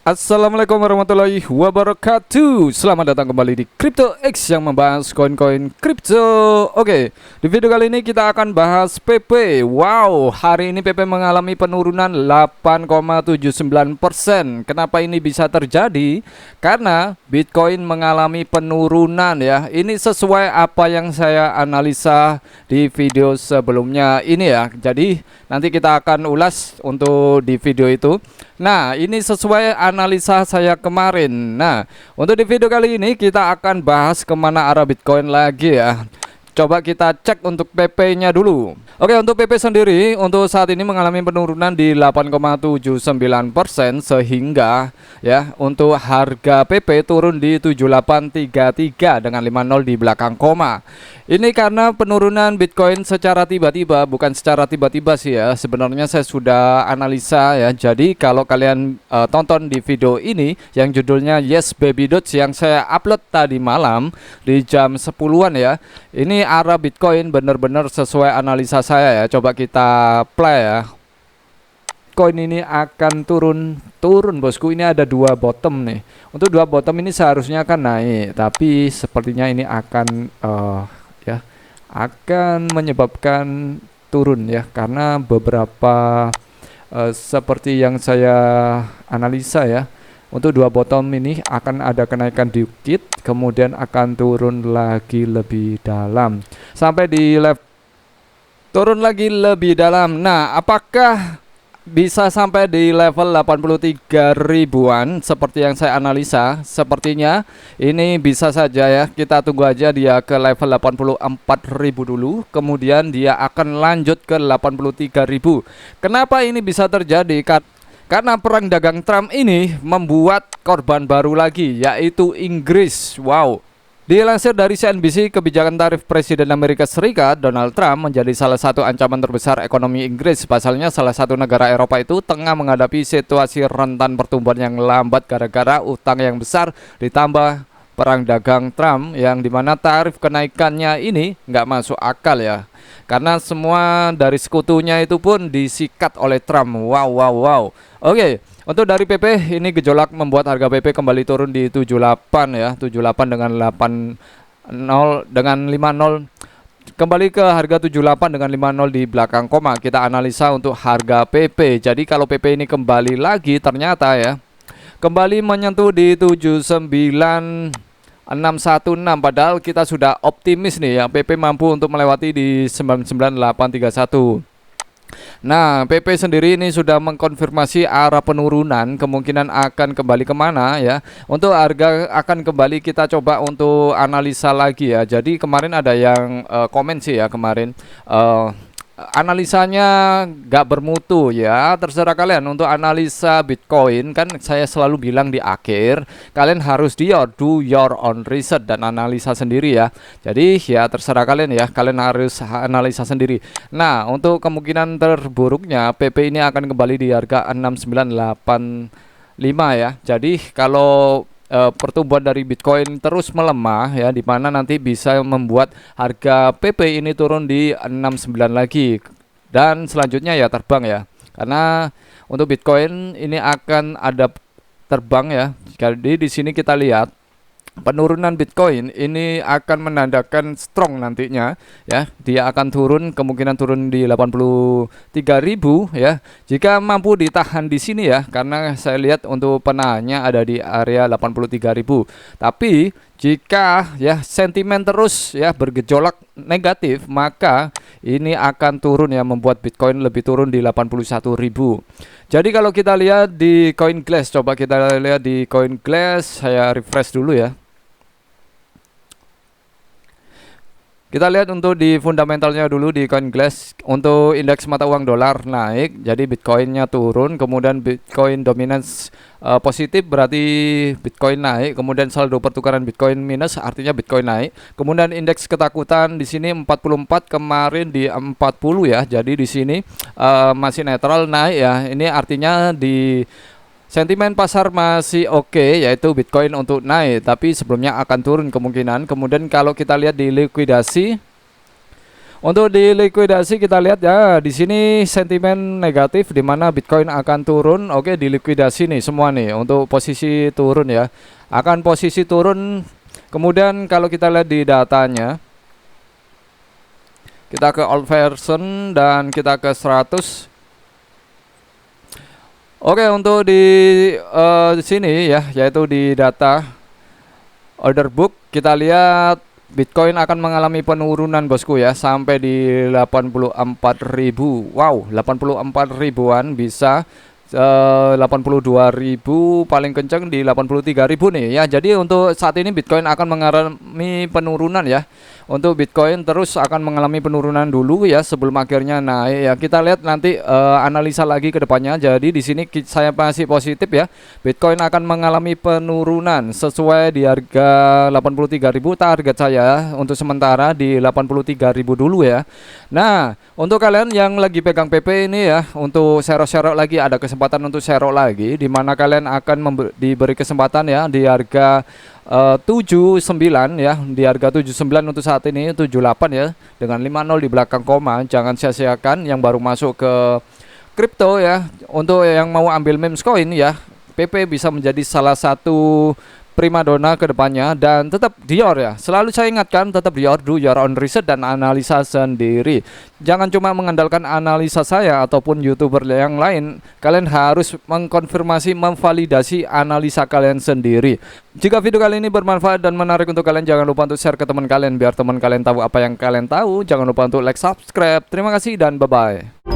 Assalamualaikum warahmatullahi wabarakatuh. Selamat datang kembali di Crypto X yang membahas koin-koin kripto. Oke, di video kali ini kita akan bahas PP. Wow, hari ini PP mengalami penurunan 8,79%. Kenapa ini bisa terjadi? Karena Bitcoin mengalami penurunan ya. Ini sesuai apa yang saya analisa di video sebelumnya ini ya. Jadi nanti kita akan ulas untuk di video itu. Nah, ini sesuai analisa saya kemarin. Nah, untuk di video kali ini kita akan bahas kemana arah Bitcoin lagi ya. Coba kita cek untuk PP-nya dulu. Oke, untuk PP sendiri untuk saat ini mengalami penurunan di 8,79%, sehingga ya untuk harga PP turun di 7833 dengan 50 di belakang koma. Ini karena penurunan Bitcoin secara tiba-tiba, bukan secara tiba-tiba sih ya. Sebenarnya saya sudah analisa ya. Jadi kalau kalian tonton di video ini yang judulnya Yes Baby Dots yang saya upload tadi malam di jam 10-an ya. Ini arah Bitcoin benar-benar sesuai analisa saya ya. Coba kita play ya. Koin ini akan turun bosku. Ini ada dua bottom nih. Untuk dua bottom ini seharusnya akan naik, tapi sepertinya ini akan akan menyebabkan turun ya, karena beberapa seperti yang saya analisa ya. Untuk dua bottom ini akan ada kenaikan dikit, kemudian akan turun lagi lebih dalam sampai di level turun lagi lebih dalam. Nah, apakah bisa sampai di level 83 ribuan seperti yang saya analisa? Sepertinya ini bisa saja ya. Kita tunggu aja dia ke level 84.000 dulu, kemudian dia akan lanjut ke 83.000. Kenapa ini bisa terjadi? Karena perang dagang Trump ini membuat korban baru lagi, yaitu Inggris. Wow. Dilansir dari CNBC, kebijakan tarif Presiden Amerika Serikat Donald Trump menjadi salah satu ancaman terbesar ekonomi Inggris. Pasalnya salah satu negara Eropa itu tengah menghadapi situasi rentan pertumbuhan yang lambat gara-gara utang yang besar ditambah perang dagang Trump, yang dimana tarif kenaikannya ini nggak masuk akal ya. Karena semua dari sekutunya itu pun disikat oleh Trump. Wow. Oke. Untuk dari PP ini gejolak membuat harga PP kembali turun di 78 ya, 78 dengan 80 dengan 50 kembali ke harga 78 dengan 50 di belakang koma. Kita analisa untuk harga PP. Jadi kalau PP ini kembali lagi ternyata ya kembali menyentuh di 79.616, padahal kita sudah optimis nih ya PP mampu untuk melewati di 99.831. Nah, PP sendiri ini sudah mengkonfirmasi arah penurunan, kemungkinan akan kembali kemana ya. Untuk harga akan kembali kita coba untuk analisa lagi ya. Jadi kemarin ada yang komen sih ya kemarin, analisanya gak bermutu ya. Terserah kalian untuk analisa Bitcoin, kan saya selalu bilang di akhir kalian harus do your own research dan analisa sendiri ya. Jadi ya terserah kalian ya, kalian harus analisa sendiri. Nah, untuk kemungkinan terburuknya PP ini akan kembali di harga 6985 ya. Jadi kalau pertumbuhan dari Bitcoin terus melemah ya, dimana nanti bisa membuat harga PP ini turun di 69 lagi, dan selanjutnya ya terbang ya, karena untuk Bitcoin ini akan ada terbang ya. Jadi di sini kita lihat penurunan Bitcoin ini akan menandakan strong nantinya ya. Dia akan turun, kemungkinan turun di 83.000 ya. Jika mampu ditahan di sini ya, karena saya lihat untuk penahannya ada di area 83.000. Tapi jika ya sentimen terus ya bergejolak negatif, maka ini akan turun ya, membuat Bitcoin lebih turun di 81.000. Jadi kalau kita lihat di CoinGlass, coba kita lihat di CoinGlass, saya refresh dulu ya. Kita lihat untuk di fundamentalnya dulu di CoinGlass. Untuk indeks mata uang dolar naik, jadi Bitcoinnya turun, kemudian Bitcoin dominance positif berarti Bitcoin naik, kemudian saldo pertukaran Bitcoin minus artinya Bitcoin naik. Kemudian indeks ketakutan di sini 44, kemarin di 40 ya. Jadi di sini masih netral naik ya. Ini artinya di sentimen pasar masih oke, yaitu Bitcoin untuk naik, tapi sebelumnya akan turun kemungkinan. Kemudian kalau kita lihat di likuidasi, Untuk di likuidasi kita lihat ya, di sini sentimen negatif di mana Bitcoin akan turun. Oke, di likuidasi nih semua nih untuk posisi turun ya. Akan posisi turun. Kemudian kalau kita lihat di datanya, kita ke old version dan kita ke 100. Oke, untuk di sini ya, yaitu di data order book, kita lihat Bitcoin akan mengalami penurunan bosku ya, sampai di 84.000. Wow, 84 ribuan bisa 82.000, paling kencang di 83.000 nih ya. Jadi untuk saat ini Bitcoin akan mengalami penurunan ya. Untuk Bitcoin terus akan mengalami penurunan dulu ya sebelum akhirnya naik ya. Kita lihat nanti analisa lagi ke depannya. Jadi di sini saya masih positif ya. Bitcoin akan mengalami penurunan sesuai di harga 83.000 target saya untuk sementara di 83.000 dulu ya. Nah, untuk kalian yang lagi pegang PP ini ya, untuk serok-serok lagi ada kesempatan untuk serok lagi, di mana kalian akan diberi kesempatan ya di harga 79 ya, di harga 79 untuk saat ini 78 ya, dengan 50 di belakang koma. Jangan sia-siakan yang baru masuk ke kripto ya. Untuk yang mau ambil memes coin ya, PP bisa menjadi salah satu primadona ke depannya. Dan tetap Dior ya, selalu saya ingatkan, tetap Dior, do your own research dan analisa sendiri. Jangan cuma mengandalkan analisa saya ataupun youtuber yang lain. Kalian harus mengkonfirmasi, memvalidasi analisa kalian sendiri. Jika video kali ini bermanfaat dan menarik untuk kalian, jangan lupa untuk share ke teman kalian biar teman kalian tahu apa yang kalian tahu. Jangan lupa untuk like, subscribe. Terima kasih dan bye-bye.